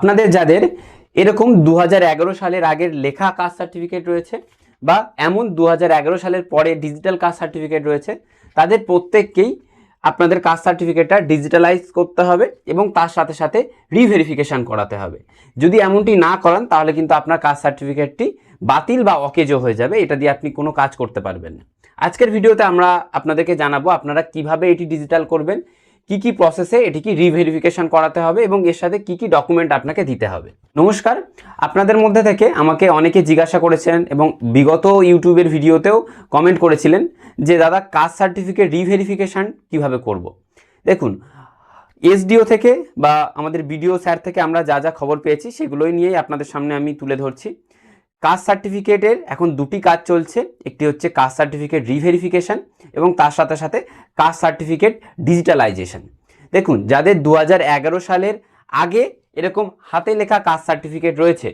আপনাদের যাদের এরকম 2011 সালের আগের লেখা কাস্ট সার্টিফিকেট রয়েছে বা এমন 2011 সালের পরে ডিজিটাল কাস্ট সার্টিফিকেট রয়েছে, তাদের প্রত্যেককেই আপনাদের কাস্ট সার্টিফিকেটটা ডিজিটালাইজ করতে হবে এবং তার সাথে সাথে রিভেরিফিকেশান করাতে হবে। যদি এমনটি না করান তাহলে কিন্তু আপনার কাস্ট সার্টিফিকেটটি বাতিল বা অকেজো হয়ে যাবে, এটা দিয়ে আপনি কোনো কাজ করতে পারবেন না। আজকের ভিডিওতে আমরা আপনাদেরকে জানাবো আপনারা কিভাবে এটি ডিজিটাল করবেন, কি কি প্রসেসে এটিকে রিভেরিফিকেশন করাতে হবে এবং এর সাথে কি কি ডকুমেন্ট আপনাকে দিতে হবে। নমস্কার, আপনাদের মধ্যে থেকে আমাকে অনেকে জিজ্ঞাসা করেছেন এবং বিগত ইউটিউবের ভিডিওতেও কমেন্ট করেছিলেন যে দাদা কাস্ট সার্টিফিকেট রিভেরিফিকেশন কিভাবে করব। দেখুন, এসডিও থেকে বা আমাদের বিডিও স্যার থেকে আমরা যা যা খবর পেয়েছি সেগুলোই নিয়েই আপনাদের সামনে আমি তুলে ধরছি। কাস্ট সার্টিফিকেটের এখন দুটি কাজ চলছে, একটি হচ্ছে কাস্ট সার্টিফিকেট রিভেরিফিকেশান এবং তার সাথে সাথে কাস্ট সার্টিফিকেট ডিজিটালাইজেশন। দেখুন, যাদের 2011 সালের আগে এরকম হাতে লেখা কাস্ট সার্টিফিকেট রয়েছে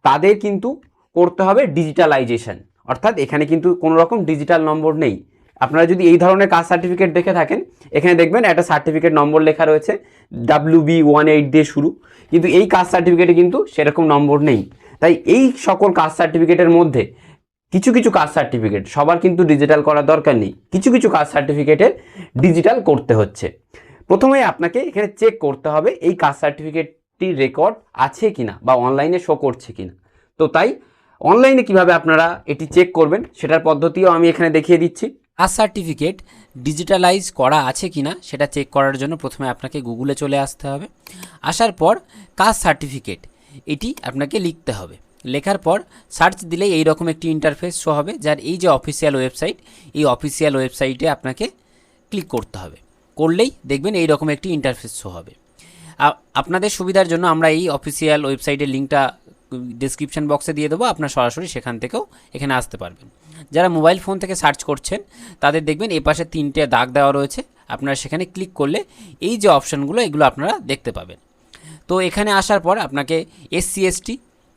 তাদের কিন্তু করতে হবে ডিজিটালাইজেশন, অর্থাৎ এখানে কিন্তু কোনো রকম ডিজিটাল নম্বর নেই। আপনারা যদি এই ধরনের কাস্ট সার্টিফিকেট দেখে থাকেন, এখানে দেখবেন একটা সার্টিফিকেট নম্বর লেখা রয়েছে WB18 দিয়ে শুরু, কিন্তু এই কাস্ট সার্টিফিকেটে কিন্তু সেরকম নম্বর নেই। তাই এই সকল কাস্ট সার্টিফিকেটের মধ্যে কিছু কিছু কাস্ট সার্টিফিকেট সবার কিন্তু ডিজিটাল করার দরকার নেই, কিছু কিছু কাস্ট সার্টিফিকেটের ডিজিটাল করতে হচ্ছে। প্রথমে আপনাকে এখানে চেক করতে হবে এই কাস্ট সার্টিফিকেটটির রেকর্ড আছে কিনা বা অনলাইনে শো করছে কিনা। তো তাই অনলাইনে কিভাবে আপনারা এটি চেক করবেন সেটার পদ্ধতিও আমি এখানে দেখিয়ে দিচ্ছি। কাস্ট সার্টিফিকেট ডিজিটালাইজ করা আছে কিনা সেটা চেক করার জন্য প্রথমে আপনাকে গুগলে চলে আসতে হবে। আসার পর কাস্ট সার্টিফিকেট এটি আপনাকে লিখতে হবে। লেখার পর সার্চ দিলেই এই রকম একটি ইন্টারফেস শো হবে, যার এই যে অফিসিয়াল ওয়েবসাইট, এই অফিসিয়াল ওয়েবসাইটে আপনাকে ক্লিক করতে হবে। করলেই দেখবেন এই রকম একটি ইন্টারফেস শো হবে। আপনাদের সুবিধার জন্য আমরা এই অফিসিয়াল ওয়েবসাইটের লিঙ্কটা ডেসক্রিপশন বক্সে দিয়ে দেবো, আপনার সরাসরি সেখান থেকেও এখানে আসতে পারবেন। যারা মোবাইল ফোন থেকে সার্চ করছেন তাদের দেখবেন এই পাশে 3টে দাগ দেওয়া রয়েছে, আপনারা সেখানে ক্লিক করলে এই যে অপশানগুলো এগুলো আপনারা দেখতে পাবেন। তো এখানে আসার পর আপনাকে SC/ST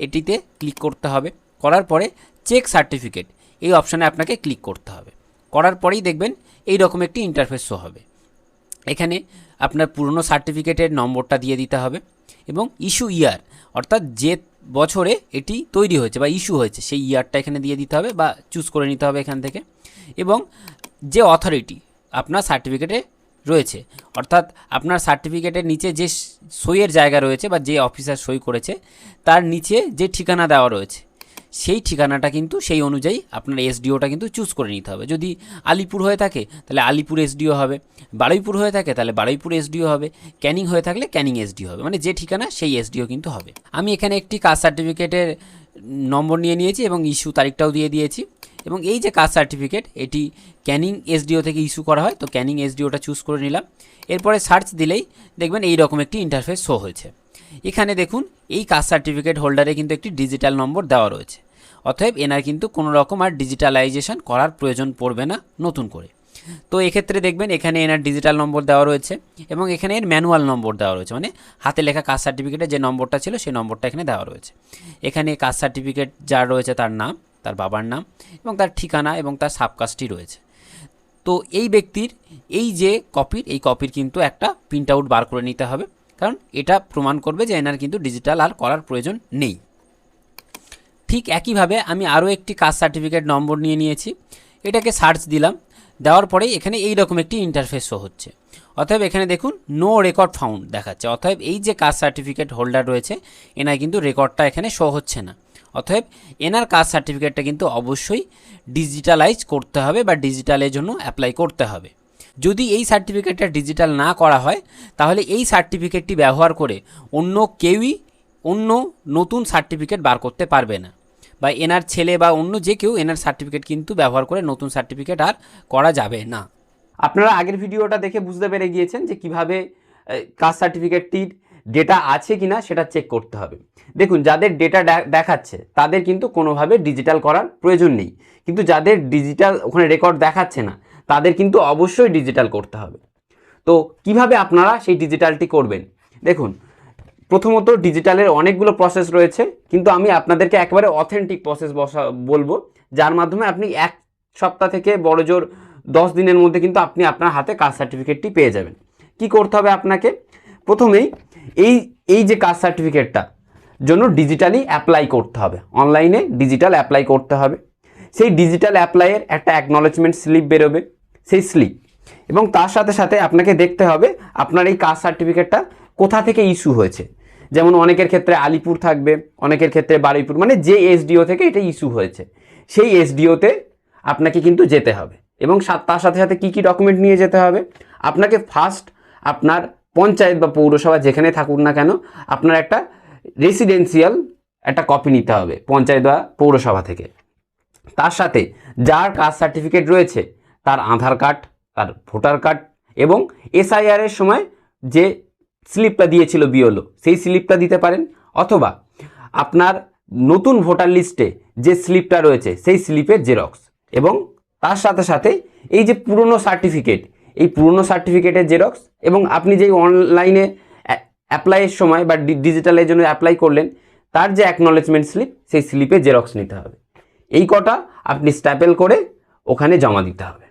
এটিতে ক্লিক করতে হবে। করার পরে চেক সার্টিফিকেট এই অপশানে আপনাকে ক্লিক করতে হবে। করার পরেই দেখবেন এই রকম একটি ইন্টারফেস শো হবে। এখানে আপনার পুরনো সার্টিফিকেটের নম্বরটা দিয়ে দিতে হবে এবং ইস্যু ইয়ার, অর্থাৎ যে বছরে এটি তৈরি হয়েছে বা ইস্যু হয়েছে সেই ইয়ারটা এখানে দিয়ে দিতে হবে বা চুজ করে নিতে হবে এখান থেকে। এবং যে অথরিটি আপনার সার্টিফিকেটে রয়েছে, অর্থাৎ আপনার সার্টিফিকেটের নিচে যে সইয়ের জায়গা রয়েছে বা যে অফিসার সই করেছে তার নিচে যে ঠিকানা দেওয়া রয়েছে সেই ঠিকানাটা কিন্তু সেই অনুযায়ী আপনার SDOটা কিন্তু চুজ করে নিতে হবে। যদি আলিপুর হয়ে থাকে তাহলে আলিপুর SDO হবে, বারুইপুর হয়ে থাকে তাহলে বারুইপুর SDO হবে, ক্যানিং হয়ে থাকলে ক্যানিং SDO হবে, মানে যে ঠিকানা সেই SDO কিন্তু হবে। আমি এখানে একটি কাস্ট সার্টিফিকেটের নম্বর নিয়ে নিয়েছি এবং ইস্যু তারিখটাও দিয়ে দিয়েছি। এবং এই যে কাস্ট সার্টিফিকেট এটি ক্যানিং SDO থেকে ইস্যু করা হয়, তো ক্যানিং SDOটা চুজ করে নিলাম। এরপরে সার্চ দিলেই দেখবেন এই রকম একটি ইন্টারফেস শো হয়েছে। এখানে দেখুন এই কাস্ট সার্টিফিকেট হোল্ডারে কিন্তু একটি ডিজিটাল নম্বর দেওয়া রয়েছে, অতএব এনার কিন্তু কোনো রকম আর ডিজিটালাইজেশন করার প্রয়োজন পড়বে না নতুন করে। তো এক্ষেত্রে দেখবেন এখানে এনার ডিজিটাল নম্বর দেওয়া রয়েছে এবং এখানে এর ম্যানুয়াল নম্বর দেওয়া রয়েছে, মানে হাতে লেখা কাস্ট সার্টিফিকেটে যে নম্বরটা ছিল সেই নম্বরটা এখানে দেওয়া রয়েছে। এখানে কাস্ট সার্টিফিকেট যার রয়েছে তার নাম, তার বাবার নাম এবং তার ঠিকানা এবং তার সাবকাস্টই রয়েছে। তো এই ব্যক্তির এই যে এই কপির কিন্তু একটা প্রিন্ট আউট বার করে নিতে হবে, কারণ এটা প্রমাণ করবে যে এনার কিন্তু ডিজিটাল আর করার প্রয়োজন নেই। ঠিক একইভাবে আমি আরও একটি কাস্ট সার্টিফিকেট নম্বর নিয়ে নিয়েছি, এটাকে সার্চ দিলাম। দেওয়ার পরেই এখানে এই রকম একটি ইন্টারফেস শো হচ্ছে। অতএব এখানে দেখুন নো রেকর্ড ফাউন্ড দেখাচ্ছে, অতএব এই যে কাস্ট সার্টিফিকেট হোল্ডার রয়েছে এনার কিন্তু রেকর্ডটা এখানে শো হচ্ছে না। অতএব এনার কাস্ট সার্টিফিকেটটা কিন্তু অবশ্যই ডিজিটালাইজ করতে হবে বা ডিজিটালের জন্য অ্যাপ্লাই করতে হবে। যদি এই সার্টিফিকেটটা ডিজিটাল না করা হয় তাহলে এই সার্টিফিকেটটি ব্যবহার করে অন্য কেউই অন্য নতুন সার্টিফিকেট বার করতে পারবে না, বা এনার ছেলে বা অন্য যে কেউ এনার সার্টিফিকেট কিন্তু ব্যবহার করে নতুন সার্টিফিকেট আর করা যাবে না। আপনারা আগের ভিডিওটা দেখে বুঝতে পেরে গিয়েছেন যে কিভাবে কাস্ট সার্টিফিকেটটির ডেটা আছে কিনা সেটা চেক করতে হবে। দেখুন, যাদের ডেটা দেখাচ্ছে তাদের কিন্তু কোনোভাবে ডিজিটাল করার প্রয়োজন নেই, কিন্তু যাদের ডিজিটাল ওখানে রেকর্ড দেখাচ্ছে না তাদের কিন্তু অবশ্যই ডিজিটাল করতে হবে। তো কিভাবে আপনারা সেই ডিজিটালটি করবেন, দেখুন প্রথমত ডিজিটালের অনেকগুলো প্রসেস রয়েছে, কিন্তু আমি আপনাদেরকে একেবারে অথেন্টিক প্রসেস বলবো, যার মাধ্যমে আপনি 1 সপ্তাহ থেকে বড় জোর 10 দিনের মধ্যে কিন্তু আপনি আপনার হাতে কাস্ট সার্টিফিকেটটি পেয়ে যাবেন। কি করতে হবে আপনাকে, প্রথমেই এই এই যে কাস্ট সার্টিফিকেটটা জন্য ডিজিটালি অ্যাপ্লাই করতে হবে, অনলাইনে ডিজিটাল অ্যাপ্লাই করতে হবে। সেই ডিজিটাল অ্যাপ্লাইয়ের একটা অ্যাকনলেজমেন্ট স্লিপ বেরোবে, সেই স্লিপ, এবং তার সাথে সাথে আপনাকে দেখতে হবে আপনার এই কাস্ট সার্টিফিকেটটা কোথা থেকে ইস্যু হয়েছে। যেমন অনেকের ক্ষেত্রে আলিপুর থাকবে, অনেকের ক্ষেত্রে বারুইপুর, মানে যে এসডিও থেকে এটা ইস্যু হয়েছে সেই এসডিওতে আপনাকে কিন্তু যেতে হবে। এবং তার সাথে সাথে কী কী ডকুমেন্ট নিয়ে যেতে হবে, আপনাকে ফার্স্ট আপনার পঞ্চায়েত বা পৌরসভা যেখানে থাকুন না কেন আপনার একটা রেসিডেন্সিয়াল একটা কপি নিতে হবে পঞ্চায়েত বা পৌরসভা থেকে। তার সাথে যার কাস্ট সার্টিফিকেট রয়েছে তার আধার কার্ড, তার ভোটার কার্ড, এবং এসআইআরের সময় যে স্লিপটা দিয়েছিল বিওলো সেই স্লিপটা দিতে পারেন, অথবা আপনার নতুন ভোটার লিস্টে যে স্লিপটা রয়েছে সেই স্লিপের জেরক্স, এবং তার সাথে সাথে এই যে পুরনো সার্টিফিকেট, এই পুরনো সার্টিফিকেটের জেরক্স, এবং আপনি যেই অনলাইনে অ্যাপ্লাইয়ের সময় বা ডিজিটালের জন্য অ্যাপ্লাই করলেন তার যে অ্যাকনলেজমেন্ট স্লিপ সেই স্লিপে জেরক্স নিতে হবে। এই কটা আপনি স্ট্যাপেল করে ওখানে জমা দিতে হবে।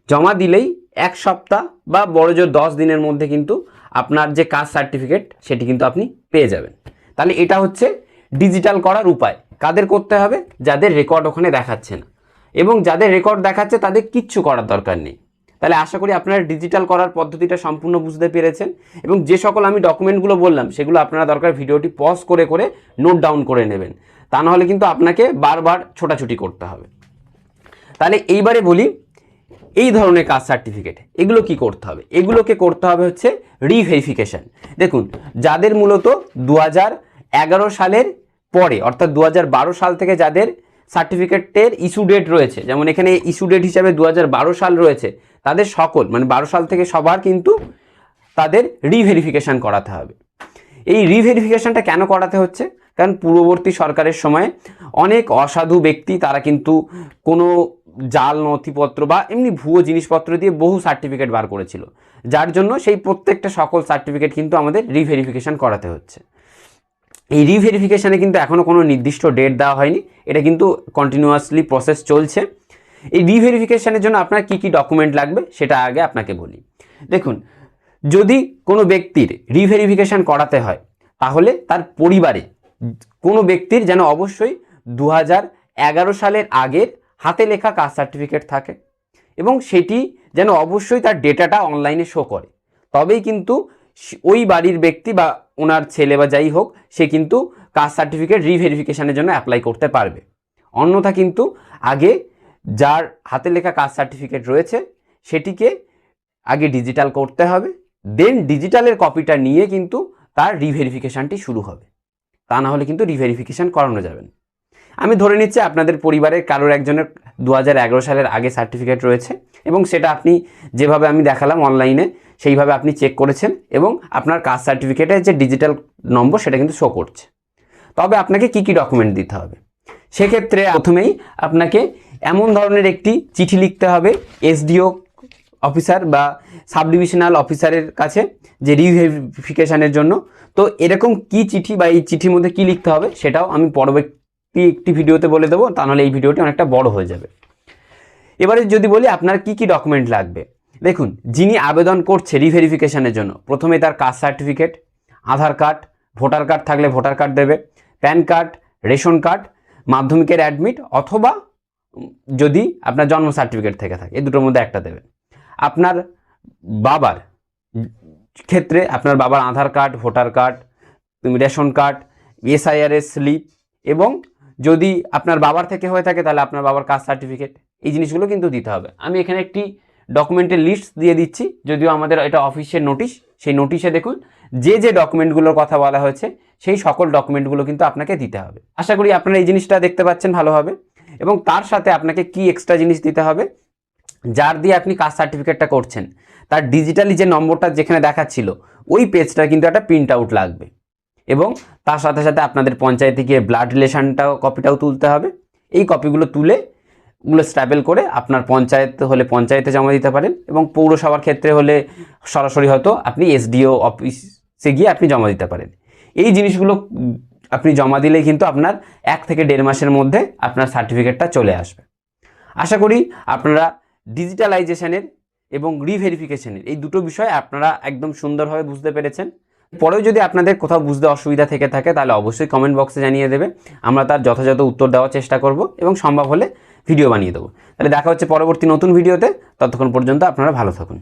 জমা দিলেই 1 সপ্তাহ বা বড় জোর 10 দিনের মধ্যে কিন্তু আপনার যে কাস্ট সার্টিফিকেট সেটি কিন্তু আপনি পেয়ে যাবেন। তাহলে এটা হচ্ছে ডিজিটাল করার উপায়। কাদের করতে হবে? যাদের রেকর্ড ওখানে দেখাচ্ছে না, এবং যাদের রেকর্ড দেখাচ্ছে তাদের কিচ্ছু করার দরকার নেই। তাহলে আশা করি আপনারা ডিজিটাল করার পদ্ধতিটা সম্পূর্ণ বুঝতে পেরেছেন, এবং যে সকল আমি ডকুমেন্টগুলো বললাম সেগুলো আপনারা দরকার ভিডিওটি পজ করে করে নোট ডাউন করে নেবেন, তা নাহলে কিন্তু আপনাকে বারবার ছোটাছুটি করতে হবে। তাহলে এইবারে বলি এই ধরনের কাস্ট সার্টিফিকেট এগুলো কি করতে হবে? এগুলোকে করতে হবে হচ্ছে রিভেরিফিকেশন। দেখুন, যাদের মূলত 2011 সালের পরে অর্থাৎ 2012 সাল থেকে যাদের সার্টিফিকেটের ইস্যু ডেট রয়েছে, যেমন এখানে ইস্যু ডেট হিসাবে 2012 সাল রয়েছে, তাদের সকল মানে 12 সাল থেকে সবার কিন্তু তাদের রিভেরিফিকেশন করাতে হবে। এই রিভেরিফিকেশনটা কেন করাতে হচ্ছে? কারণ পূর্ববর্তী সরকারের সময় অনেক অসাধু ব্যক্তি তারা কিন্তু কোনো জাল নথিপত্র বা এমনি ভুয়ো জিনিসপত্র দিয়ে বহু সার্টিফিকেট বার করেছিল, যার জন্য সেই প্রত্যেকটা সকল সার্টিফিকেট কিন্তু আমাদের রিভেরিফিকেশন করাতে হচ্ছে। এই রিভেরিফিকেশানে কিন্তু এখনও কোনো নির্দিষ্ট ডেট দেওয়া হয়নি, এটা কিন্তু কন্টিনিউয়াসলি প্রসেস চলছে। এই রিভেরিফিকেশানের জন্য আপনার কী কী ডকুমেন্ট লাগবে সেটা আগে আপনাকে বলি। দেখুন, যদি কোনো ব্যক্তির রিভেরিফিকেশান করাতে হয় তাহলে তার পরিবারে কোনো ব্যক্তির যেন অবশ্যই 2011 সালের আগের হাতে লেখা কাস্ট সার্টিফিকেট থাকে, এবং সেটি যেন অবশ্যই তার ডেটাটা অনলাইনে শো করে, তবেই কিন্তু ওই বাড়ির ব্যক্তি বা ওনার ছেলে বা যাই হোক সে কিন্তু কাস্ট সার্টিফিকেট রিভেরিফিকেশানের জন্য অ্যাপ্লাই করতে পারবে। অন্যথা কিন্তু আগে যার হাতে লেখা কাস্ট সার্টিফিকেট রয়েছে সেটিকে আগে ডিজিটাল করতে হবে, দেন ডিজিটালের কপিটা নিয়ে কিন্তু তার রিভেরিফিকেশানটি শুরু হবে, তা না হলে কিন্তু রিভেরিফিকেশান করানো যাবে না। আমি ধরে নিচ্ছি আপনাদের পরিবারের কারোর একজনের 2011 সালের আগে সার্টিফিকেট রয়েছে, এবং সেটা আপনি যেভাবে আমি দেখালাম অনলাইনে সেইভাবে আপনি চেক করেছেন, এবং আপনার কাস্ট সার্টিফিকেটের যে ডিজিটাল নম্বর সেটা কিন্তু শো করছে। তবে আপনাকে কি কি ডকুমেন্ট দিতে হবে? সেক্ষেত্রে প্রথমেই আপনাকে এমন ধরনের একটি চিঠি লিখতে হবে এসডিও অফিসার বা সাব ডিভিশনাল অফিসারের কাছে যে রিভেরিফিকেশানের জন্য। তো এরকম কি চিঠি বা এই চিঠির মধ্যে কি লিখতে হবে সেটাও আমি পরবর্তী একটি ভিডিওতে বলে দেবো, তা নাহলে এই ভিডিওটি অনেকটা বড় হয়ে যাবে। এবারে যদি বলি আপনার কি কি ডকুমেন্ট লাগবে, দেখুন, যিনি আবেদন করছে রিভেরিফিকেশানের জন্য প্রথমে তার কাস্ট সার্টিফিকেট, আধার কার্ড, ভোটার কার্ড থাকলে ভোটার কার্ড দেবে, প্যান কার্ড, রেশন কার্ড, মাধ্যমিকের অ্যাডমিট, অথবা যদি আপনার জন্ম সার্টিফিকেট থেকে থাকে এই দুটোর মধ্যে একটা দেবেন। আপনার বাবার ক্ষেত্রে আপনার বাবার Aadhaar card, voter card, ration card, এসআইআরের স্লিপ, এবং যদি আপনার বাবার থেকে হয়ে থাকে তাহলে আপনার বাবার কাস্ট সার্টিফিকেট, এই জিনিসগুলো কিন্তু দিতে হবে। আমি এখানে একটি ডকুমেন্টের লিস্ট দিয়ে দিচ্ছি, যদিও আমাদের এটা অফিসের নোটিশ, সেই নোটিশে দেখুন যে যে ডকুমেন্টগুলোর কথা বলা হয়েছে সেই সকল ডকুমেন্টগুলো কিন্তু আপনাকে দিতে হবে। আশা করি আপনারা এই জিনিসটা দেখতে পাচ্ছেন ভালোভাবে। এবং তার সাথে আপনাকে কি এক্সট্রা জিনিস দিতে হবে, যার দিয়ে আপনি কাস্ট সার্টিফিকেটটা করছেন তার ডিজিটালি যে নম্বরটা যেখানে দেখাচ্ছিল ওই পেজটা কিন্তু একটা প্রিন্ট আউট লাগবে, এবং তার সাথে সাথে আপনাদের পঞ্চায়েতে গিয়ে ব্লাড রিলেশনটাও কপিটাও তুলতে হবে। এই কপিগুলো তুলে ওগুলো স্ট্যাপেল করে আপনার পঞ্চায়েত হলে পঞ্চায়েতে জমা দিতে পারেন, এবং পৌরসভার ক্ষেত্রে হলে সরাসরি হয়তো আপনি এসডিও অফিসে গিয়ে আপনি জমা দিতে পারেন। এই জিনিসগুলো আপনি জমা দিলেই কিন্তু আপনার 1 থেকে 1.5 মাসের মধ্যে আপনার সার্টিফিকেটটা চলে আসবে। আশা করি আপনারা ডিজিটালাইজেশনের এবং রিভেরিফিকেশনের এই দুটো বিষয় আপনারা একদম সুন্দরভাবে বুঝতে পেরেছেন। পরেও যদি আপনাদের কোথাও বুঝতে অসুবিধা থেকে থাকে তাহলে অবশ্যই কমেন্ট বক্সে জানিয়ে দেবে, আমরা তার যথাযথ উত্তর দেওয়ার চেষ্টা করব এবং সম্ভব হলে ভিডিও বানিয়ে দেবো। তাহলে দেখা হচ্ছে পরবর্তী নতুন ভিডিওতে, ততক্ষণ পর্যন্ত আপনারা ভালো থাকুন।